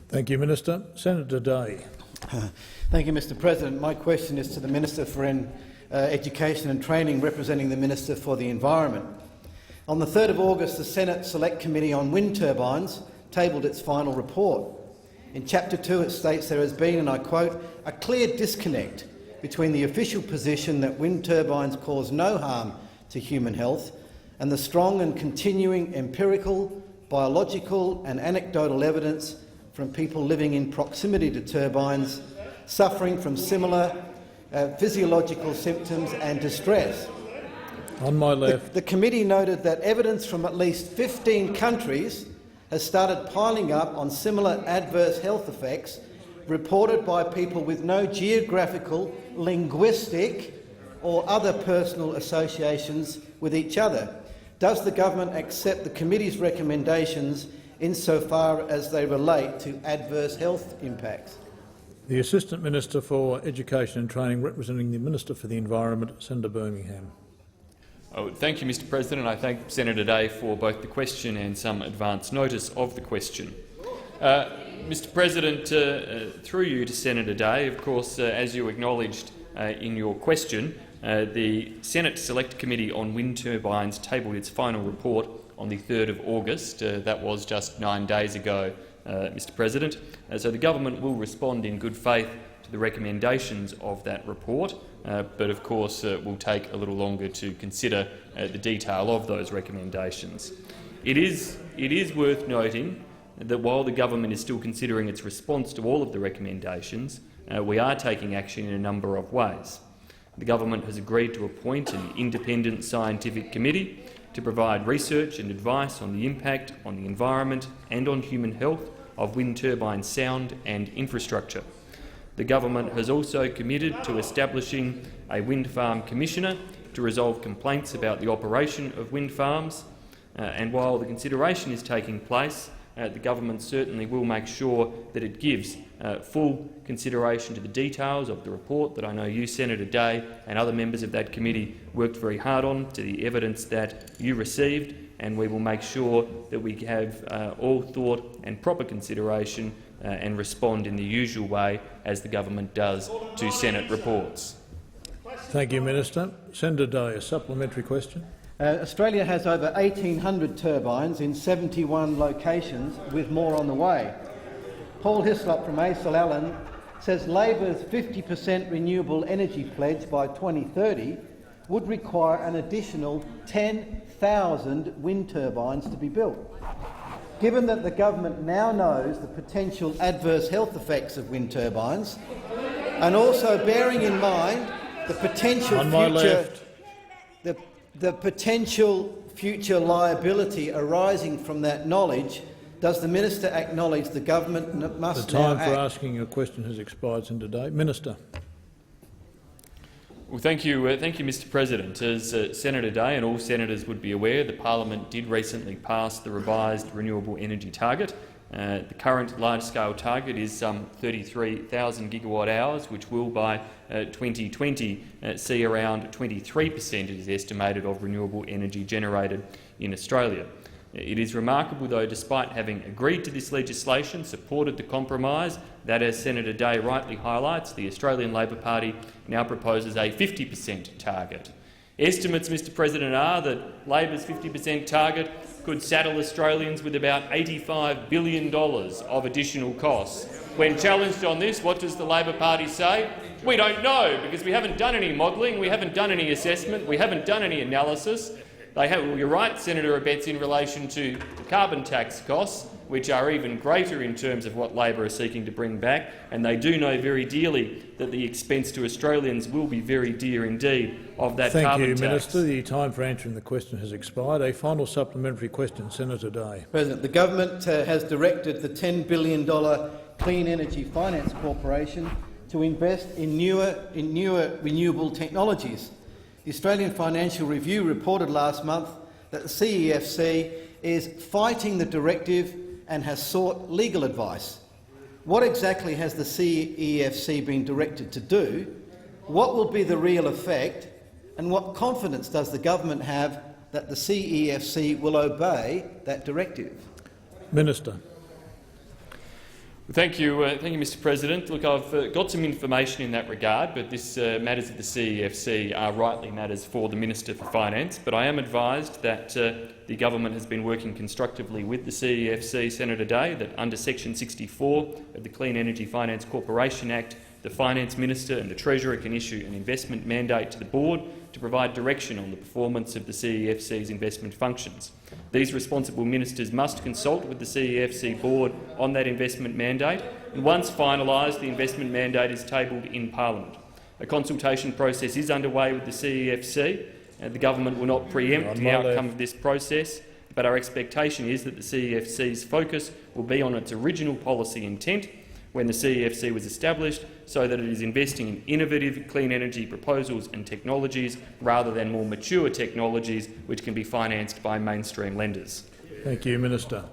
Thank you, Minister. Senator Day. Thank you, Mr President. My question is to the Minister for Education and Training, representing the Minister for the Environment. On the 3rd of August, the Senate Select Committee on Wind Turbines tabled its final report. In Chapter 2 it states there has been, and I quote, "a clear disconnect between the official position that wind turbines cause no harm to human health and the strong and continuing empirical, biological and anecdotal evidence from people living in proximity to turbines suffering from similar physiological symptoms and distress." On my left. The committee noted that evidence from at least 15 countries has started piling up on similar adverse health effects reported by people with no geographical, linguistic or other personal associations with each other. Does the government accept the committee's recommendations insofar as they relate to adverse health impacts? The Assistant Minister for Education and Training, representing the Minister for the Environment, Senator Birmingham. Thank you, Mr President. I thank Senator Day for both the question and some advance notice of the question. Mr President, through you to Senator Day, of course, as you acknowledged in your question, the Senate Select Committee on Wind Turbines tabled its final report on the 3rd of August. That was just 9 days ago, Mr President. So the government will respond in good faith to the recommendations of that report, but of course will take a little longer to consider the detail of those recommendations. It is worth noting that while the government is still considering its response to all of the recommendations, we are taking action in a number of ways. The government has agreed to appoint an independent scientific committee to provide research and advice on the impact on the environment and on human health of wind turbine sound and infrastructure. The government has also committed to establishing a wind farm commissioner to resolve complaints about the operation of wind farms, and while the consideration is taking place, the government certainly will make sure that it gives full consideration to the details of the report that I know you, Senator Day, and other members of that committee worked very hard on, to the evidence that you received, and we will make sure that we have all thought and proper consideration and respond in the usual way as the government does to Senate reports. Thank you, Minister. Senator Day, a supplementary question. Australia has over 1,800 turbines in 71 locations, with more on the way. Paul Hislop from ACL Allen says Labor's 50% renewable energy pledge by 2030 would require an additional 10,000 wind turbines to be built. Given that the government now knows the potential adverse health effects of wind turbines, and also bearing in mind the potential future liability arising from that knowledge, does the minister acknowledge the government must now act? The time for asking a question has expired, Senator Day. Minister. Well, thank you, Mr President. As Senator Day and all senators would be aware, the parliament did recently pass the revised renewable energy target. The current large-scale target is some 33,000 gigawatt-hours, which will by 2020 see around 23%, it is estimated, of renewable energy generated in Australia. It is remarkable, though, despite having agreed to this legislation, supported the compromise, that, as Senator Day rightly highlights, the Australian Labor Party now proposes a 50% target. Estimates, Mr President, are that Labor's 50% target could saddle Australians with about $85 billion of additional costs. When challenged on this, what does the Labor Party say? We don't know, because we haven't done any modelling, we haven't done any assessment, we haven't done any analysis. Well, you're right, Senator Abetz, in relation to the carbon tax costs, which are even greater in terms of what Labor are seeking to bring back, and they do know very dearly that the expense to Australians will be very dear indeed of that carbon tax. Thank you, Minister. The time for answering the question has expired. A final supplementary question, Senator Day. President, the government has directed the $10 billion Clean Energy Finance Corporation to invest in newer renewable technologies. The Australian Financial Review reported last month that the CEFC is fighting the directive and has sought legal advice. What exactly has the CEFC been directed to do? What will be the real effect? And what confidence does the government have that the CEFC will obey that directive? Minister. Thank you, Mr. President. Look, I've got some information in that regard, but this matters of the CEFC are rightly matters for the Minister for Finance. But I am advised that the government has been working constructively with the CEFC, Senator Day, that under Section 64 of the Clean Energy Finance Corporation Act, the Finance Minister and the Treasurer can issue an investment mandate to the Board to provide direction on the performance of the CEFC's investment functions. These responsible ministers must consult with the CEFC Board on that investment mandate, and once finalised, the investment mandate is tabled in Parliament. A consultation process is underway with the CEFC. The government will not preempt the outcome of this process, but our expectation is that the CEFC's focus will be on its original policy intent when the CEFC was established, so that it is investing in innovative clean energy proposals and technologies rather than more mature technologies which can be financed by mainstream lenders. Thank you, Minister.